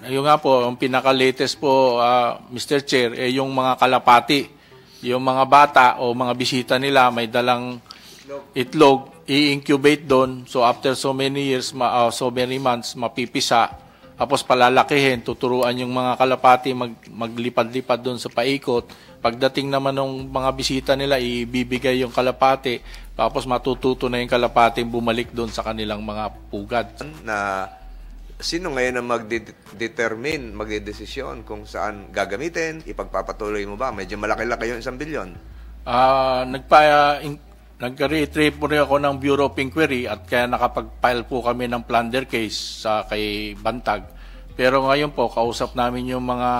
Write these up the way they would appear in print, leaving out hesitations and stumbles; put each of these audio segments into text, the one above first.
Yung nga po, ang pinaka-latest po, Mr. Chair, yung mga kalapati, yung mga bata o mga bisita nila may dalang itlog, i-incubate doon. So after so many years, so many months, mapipisa. Tapos palalakihin, tuturuan yung mga kalapati maglipad-lipad doon sa paikot. Pagdating naman ng mga bisita nila, ibibigay yung kalapati. Tapos matututo na yung kalapati bumalik doon sa kanilang mga pugad. Na sino ngayon ang magdetermine, magdedesisyon kung saan gagamitin, ipagpapatuloy mo ba? Medyo malaki-laki yung 1 bilyon. Nag-retrieve po rin ako ng Bureau of Inquiry at kaya nakapag-file po kami ng plunder case sa kay Bantag. Pero ngayon po, kausap namin yung mga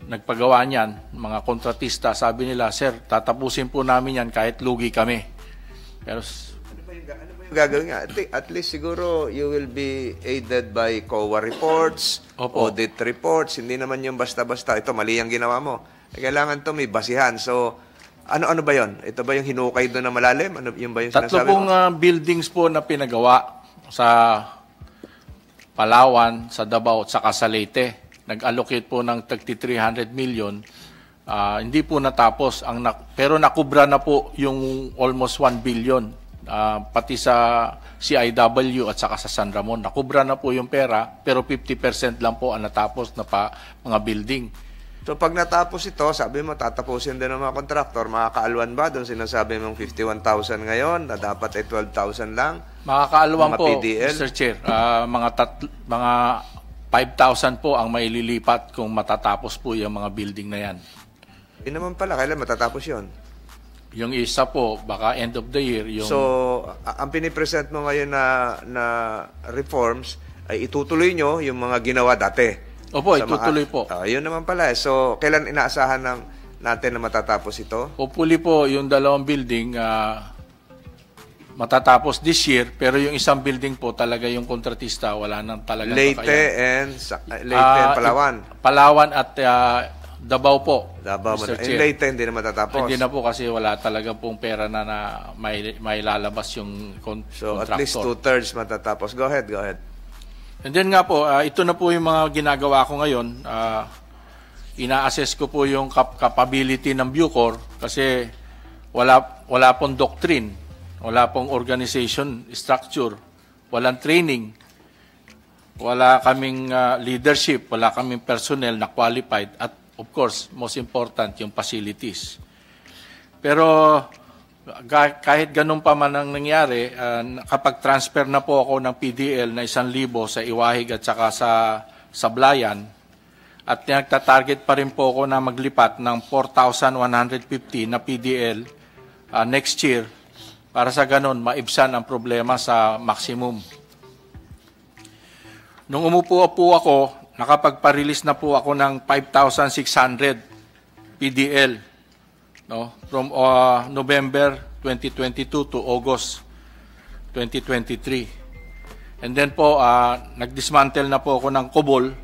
nagpagawa niyan, mga kontratista. Sabi nila, sir, tatapusin po namin yan kahit lugi kami. Pero gagawin nga, at least siguro you will be aided by COA reports, Opo. audit reports, hindi naman yung basta-basta, ito mali ang ginawa mo. Kailangan to may basihan. So, ano ba yon? Ito ba yung hinukay doon na malalim? Ano yung ba yung tatlo sinasabi pong mo? buildings po na pinagawa sa Palawan, sa Davao at sa Leyte. Nag-allocate po ng 300 million. Hindi po natapos, pero nakubra na po yung almost 1 billion. Pati sa CIW at saka sa San Ramon. Nakubra na po yung pera, pero 50% lang po ang natapos na mga building. So pag natapos ito, sabi mo tatapusin din ng mga kontraktor, makakaalwan ba doon sinasabi mong 51,000 ngayon na dapat ay 12,000 lang? Makakaalwan mga po, PDL? Mr. Chair. Mga 5,000 po ang maililipat kung matatapos po yung mga building na yan. Hindi naman pala, kailan matatapos yon? Yung isa po, baka end of the year. So, ang pinipresent mo ngayon na reforms ay itutuloy nyo yung mga ginawa dati. Opo, itutuloy po. Yun naman pala. So, kailan inaasahan natin na matatapos ito? Hopefully po, yung 2 building matatapos this year, pero yung isang building po talaga yung kontratista, wala nang talagang Leyte and Palawan. Palawan at Davao po. Davao. Mr. In Chair. Leyte, hindi na matatapos. Hindi na po kasi wala talaga pong pera na may lalabas yung So, contractor. at least 2/3 matatapos. Go ahead. And then nga po, ito na po yung mga ginagawa ko ngayon. Ina-assess ko po yung capability ng Bucor kasi wala pong doctrine, wala pong organization structure, walang training, wala kaming leadership, wala kaming personnel na qualified at of course, most important, yung facilities. Pero kahit ganun pa man ang nangyari, kapag transfer na po ako ng PDL na 1,000 sa Iwahig at saka sa Sablayan, at nagtatarget pa rin po ako na maglipat ng 4,150 na PDL next year, para sa ganun, maibsan ang problema sa maximum. Nung umupo po ako, nakapagpa-release na po ako ng 5,600 PDL, no, from November 2022 to August 2023. And then po, nag-dismantle na po ako ng Cobol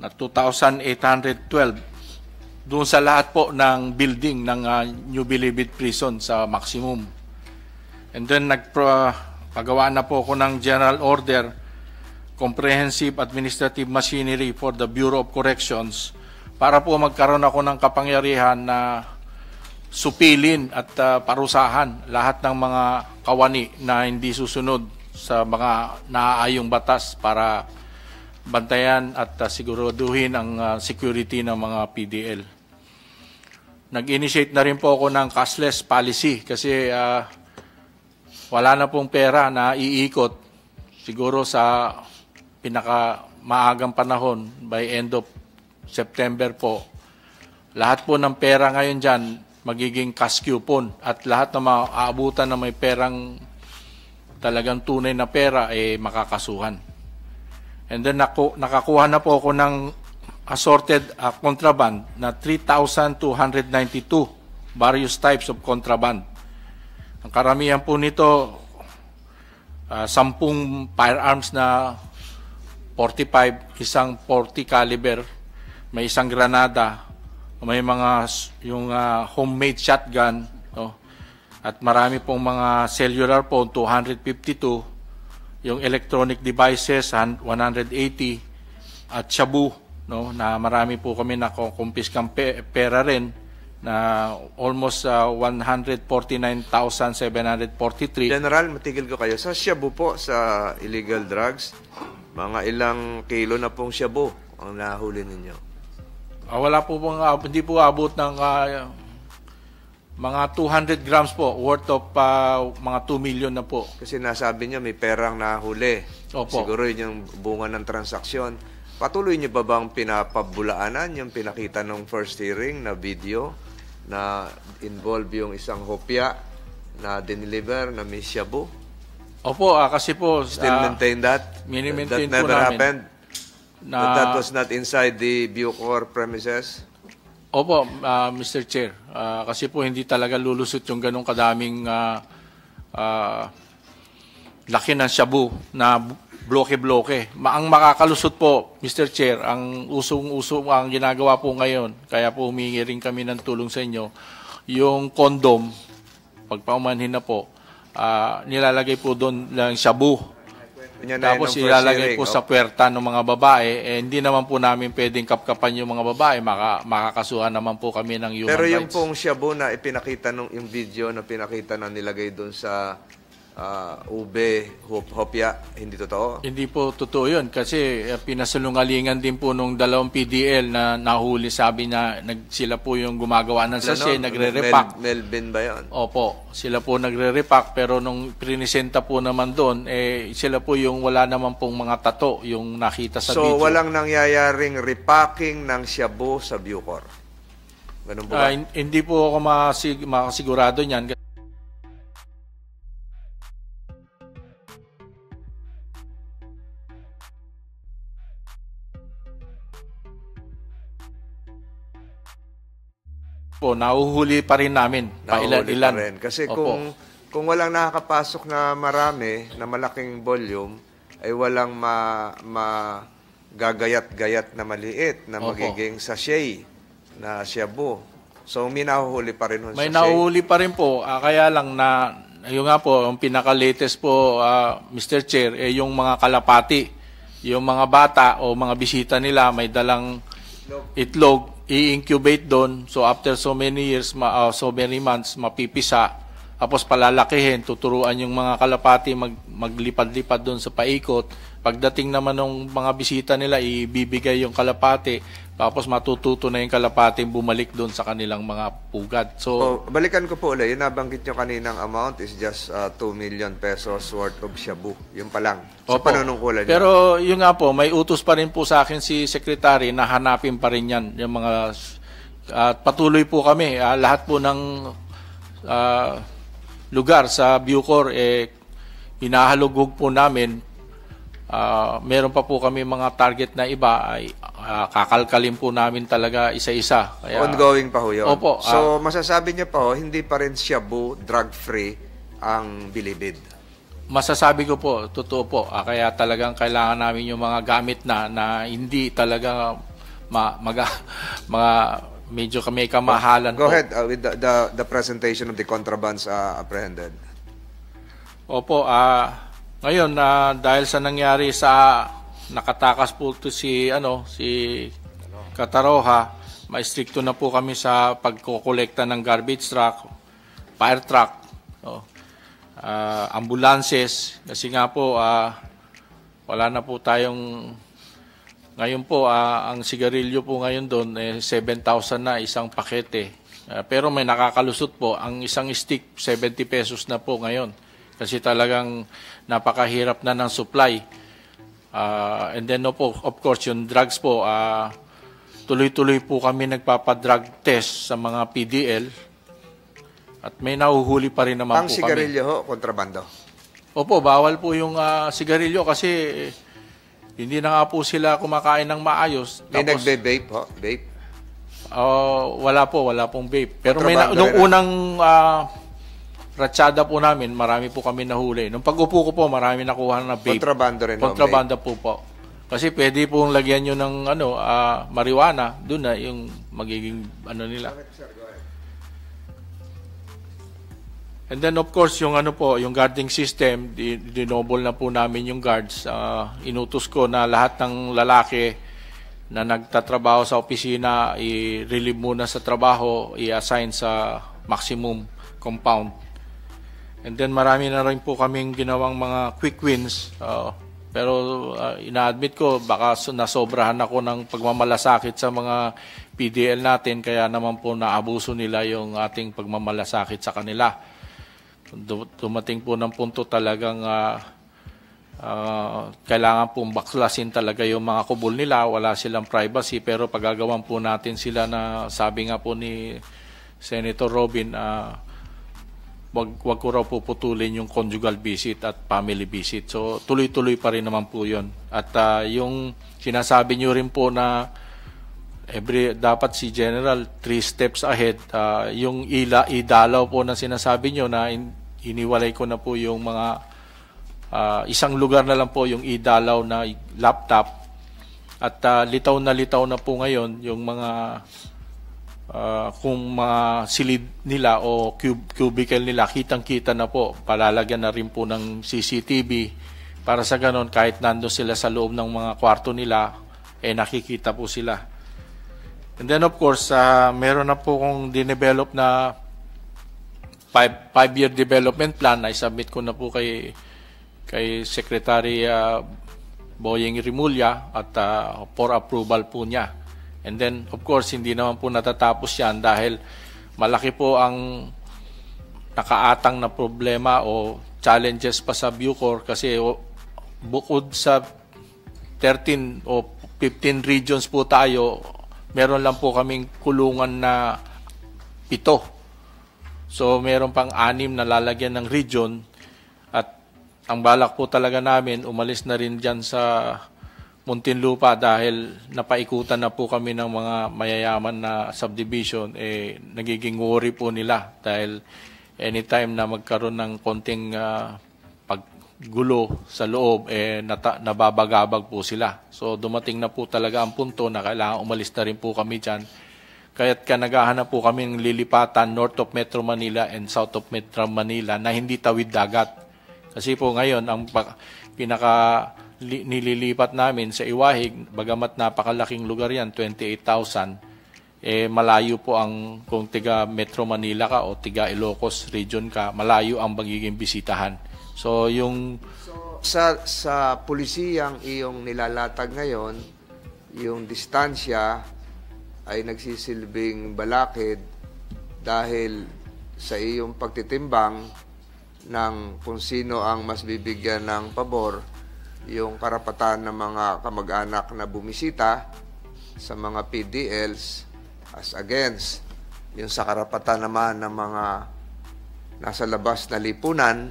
na 2,812 doon sa lahat po ng building ng New Bilibid Prison sa maximum. And then pagawa na po ako ng General Order Comprehensive Administrative Machinery for the Bureau of Corrections para po magkaroon ako ng kapangyarihan na supilin at parusahan lahat ng mga kawani na hindi susunod sa mga naaayong batas para bantayan at siguraduhin ang security ng mga PDL. Nag-initiate na rin po ako ng cashless policy kasi wala na pong pera na iikot siguro sa pinaka-maagang panahon by end of September po. Lahat po ng pera ngayon dyan magiging cash coupon at lahat na maaabutan na may perang talagang tunay na pera makakasuhan. And then nakakuha na po ako ng assorted contraband na 3,292 various types of contraband. Ang karamihan po nito 10 firearms na 45, isang 40 caliber, may isang granada, may mga yung homemade shotgun, no? At marami pong mga cellular phone 252, yung electronic devices 180 at shabu, no, na marami po kami nakukumpiskang pera rin na almost 149,743. General, matigil ko kayo. Sa shabu po, sa illegal drugs, mga ilang kilo na pong shabu ang nahuli ninyo? Wala po pong, hindi po abot ng mga 200 grams po, worth of mga 2 million na po. Kasi nasabi niyo may perang nahuli. Opo. Siguro yun yung bunga ng transaksyon. Patuloy niyo ba bang pinapabulaanan yung pinakita ng first hearing na video na involve yung isang hopya na dineliver na may shabu? Opo, kasi po Still maintain that? Mini-maintain That po never namin. happened? That was not inside the Bucor premises? Opo, Mr. Chair. Kasi po hindi talaga lulusot yung ganong kadaming laki ng shabu na bloke-bloke. Ang makakalusot po, Mr. Chair, ang usong-uso ang ginagawa po ngayon, kaya po humingi rin kami ng tulong sa inyo, yung condom, pagpaumanhin na po, nilalagay po doon ng shabu. Tapos ilalagay po sa puwerta ng mga babae, hindi naman po namin pwedeng kapkapan yung mga babae, makakasuhan naman po kami ng human rights. Pero yung pong shabu na ipinakita nung yung video na pinakita na nilagay doon sa ube, hopya, hindi totoo? Hindi po totoo yun kasi pinasalungalingan din po nung dalawang PDL na nahuli, sabi na sila po yung gumagawa ng sachet, nagre-repack. Melvin ba yun? Opo, sila po nagre-repack pero nung prinisenta po naman doon, sila po yung wala naman pong mga tato yung nakita sa video. So walang nangyayaring repacking ng shabu sa Bucor? Ganun po ba? Hindi po ako makasigurado niyan. Po, nahuhuli pa rin namin. Pailan-ilan. Pa rin. Kasi Opo. kung walang nakakapasok na marami, na malaking volume, ay walang gagayat-gayat na maliit na Opo. magiging sachet na shabu. So, may nahuhuli pa rin May sachet. nahuhuli pa rin po. Kaya lang na, yung nga po, yung pinaka-latest po, Mr. Chair, yung mga kalapati. Yung mga bata o mga bisita nila may dalang itlog, i-incubate doon. So after so many years, so many months, mapipisa. Tapos palalakihin, tuturuan yung mga kalapati maglipad-lipad doon sa paikot. Pagdating naman ng mga bisita nila, ibibigay yung kalapati. Tapos matututo na yung kalapati bumalik doon sa kanilang mga pugad. So, balikan ko po ulit. Yung nabanggit nyo kaninang amount is just 2 million pesos worth of shabu. Yung pa lang. Sa panunungkulan nyo. Pero yun nga po, may utos pa rin po sa akin si Secretary na hanapin pa rin yan. Yung mga, patuloy po kami. Lahat po ng lugar sa Bucor, hinahalugog po namin. Meron pa po kami mga target na iba ay kakalkalin po namin talaga isa-isa. Kaya, ongoing pa ho yun. Opo. So, masasabi niyo pa ho, hindi pa rin shabu, drug-free ang Bilibid. Masasabi ko po, totoo po. Kaya talagang kailangan namin yung mga gamit na hindi talaga mga medyo kami kamahalan Go po. ahead with the presentation of the contrabands apprehended. Opo, ngayon dahil sa nangyari sa nakatakas po to si Kataroha, ma-stricto na po kami sa pagkokolekta ng garbage truck, fire truck, ambulances, kasi nga po wala na po tayong ngayon po ang sigarilyo po ngayon doon 7,000 na isang pakete. Pero may nakakalusot po, ang isang stick 70 pesos na po ngayon. Kasi talagang napakahirap na ng supply. And then of course yung drugs po, tuloy-tuloy po kami nagpapadrug test sa mga PDL at may nahuhuli pa rin naman Ang po kami. Ang sigarilyo ho, kontrabando? Opo, bawal po yung sigarilyo kasi hindi na nga po sila kumakain ng maayos. May nagbe-vape ho? Vape? Wala pong vape. Pero nung unang ratsada po namin, marami po kami nahuli. Nung pag-upo ko po, marami nakuha na vape. Kontrabando rin. Kontrabando po. Kasi pwede pong lagyan nyo ng marijuana, doon na yung magiging nila. And then of course yung ano po, yung guarding system, dinoble na po namin yung guards. Inutos ko na lahat ng lalaki na nagtatrabaho sa opisina, i-relieve muna sa trabaho, i-assign sa maximum compound. And then marami na rin po kaming ginawang mga quick wins. Pero ina-admit ko, baka nasobrahan ako ng pagmamalasakit sa mga PDL natin, kaya naman po naabuso nila yung ating pagmamalasakit sa kanila. Dumating po ng punto talagang kailangan pong baklasin talaga yung mga kubol nila, wala silang privacy, pero pagagawan po natin sila na sabi nga po ni Senator Robin, wag ko raw puputulin yung conjugal visit at family visit. So tuloy-tuloy pa rin naman po yun. At yung sinasabi nyo rin po na dapat si General 3 steps ahead, yung idalaw po na sinasabi nyo na iniwalay ko na po yung mga isang lugar na lang po yung idalaw na laptop. At litaw na po ngayon yung mga kung mga silid nila o cubicle nila, kitang-kita na po, palalagyan na rin po ng CCTV para sa ganon kahit nandun sila sa loob ng mga kwarto nila, nakikita po sila. And then of course, meron na po kong dinevelop na 5-year development plan. I-submit ko na po kay Secretary Boyeng Rimulya at for approval po niya. And then, of course, hindi naman po natatapos yan dahil malaki po ang nakaatang na problema o challenges pa sa Bucor kasi bukod sa 13 o 15 regions po tayo, meron lang po kaming kulungan na 7. So, meron pang 6 na lalagyan ng region at ang balak po talaga namin, umalis na rin dyan sa Muntinlupa dahil napaikutan na po kami ng mga mayayaman na subdivision, nagiging worry po nila dahil anytime na magkaroon ng konting paggulo sa loob, nababagabag po sila. So dumating na po talaga ang punto na kailangan umalis na rin po kami dyan. Kaya't naghahanap po kami ng lilipatan north of Metro Manila and south of Metro Manila na hindi tawid dagat. Kasi po ngayon, ang nililipat namin sa Iwahig, bagamat napakalaking lugar yan, 28,000, malayo po ang, kung tiga Metro Manila ka o tiga Ilocos region ka, malayo ang magiging bisitahan. So, sa pulisiyang iyong nilalatag ngayon, yung distansya ay nagsisilbing balakid dahil sa iyong pagtitimbang ng kung sino ang mas bibigyan ng pabor, yung karapatan ng mga kamag-anak na bumisita sa mga PDLs as against yung sa karapatan naman ng mga nasa labas na lipunan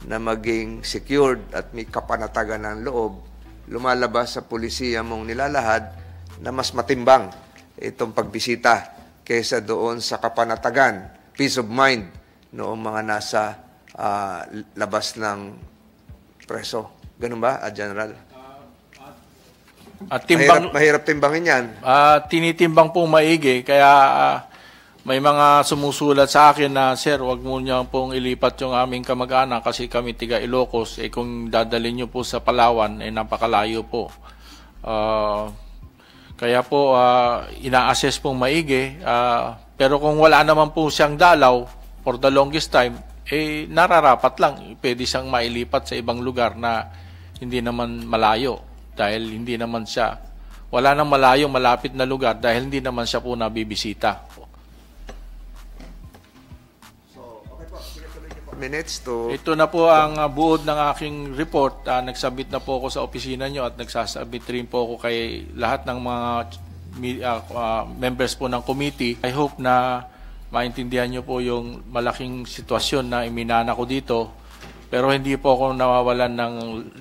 na maging secured at may kapanatagan ng loob, lumalabas sa pulisiya mong nilalahad na mas matimbang itong pagbisita kaysa doon sa kapanatagan, peace of mind noong mga nasa labas ng preso. Ganun ba, General? Mahirap timbangin yan. Tinitimbang po maigi, kaya may mga sumusulat sa akin na, Sir, wag mo niyo pong ilipat yung aming kamag-anak kasi kami tiga Ilocos, kung dadalhin niyo po sa Palawan, napakalayo po. Kaya po, ina-assess pong maigi, pero kung wala naman po siyang dalaw for the longest time, nararapat lang, pwede siyang mailipat sa ibang lugar na hindi naman malayo dahil hindi naman siya, wala nang malayo, malapit na lugar dahil hindi naman siya po nabibisita. So, okay po, minutes to... Ito na po ang buod ng aking report. Nagsubmit na po ako sa opisina nyo at nagsasubmit rin po ako kay lahat ng mga members po ng committee. I hope na maintindihan nyo po yung malaking sitwasyon na iminana ko dito. Pero hindi po ako nawawalan ng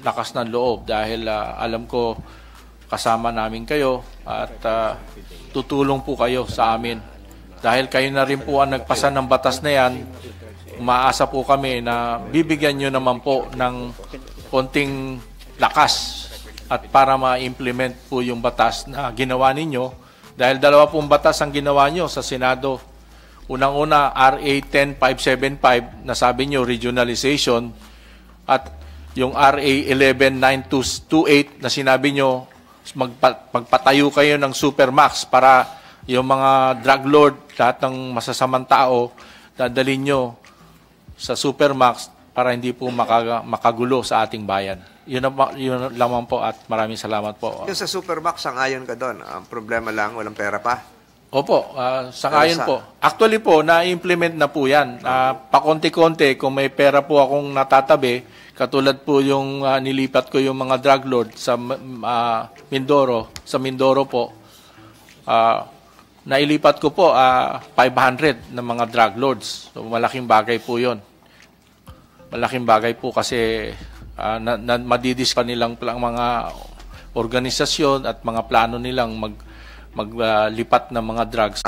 lakas ng loob dahil alam ko kasama namin kayo at tutulong po kayo sa amin. Dahil kayo na rin po ang nagpasa ng batas na yan, umaasa po kami na bibigyan nyo naman po ng konting lakas at para ma-implement po yung batas na ginawa ninyo. Dahil 2 batas ang ginawa nyo sa Senado. Unang-una, RA 10575 na sabi nyo, regionalization, at yung RA 119228 na sinabi nyo, magpatayo kayo ng Supermax para yung mga drug lord, lahat ng masasamang tao, dadalhin nyo sa Supermax para hindi po makagulo sa ating bayan. Yun lamang po at maraming salamat po. Yung sa Supermax, sang-ayon ka doon. Ang problema lang, walang pera pa. Opo, sangayon po. Actually po, na-implement na po yan. Pakonti-konti, kung may pera po akong natatabi, katulad po yung nilipat ko yung mga drug lord sa Mindoro, po, nailipat ko po 500 na mga drug lords. So, malaking bagay po yun. Malaking bagay po kasi madidis pa nilang mga organisasyon at mga plano nilang maglipat ng mga drugs.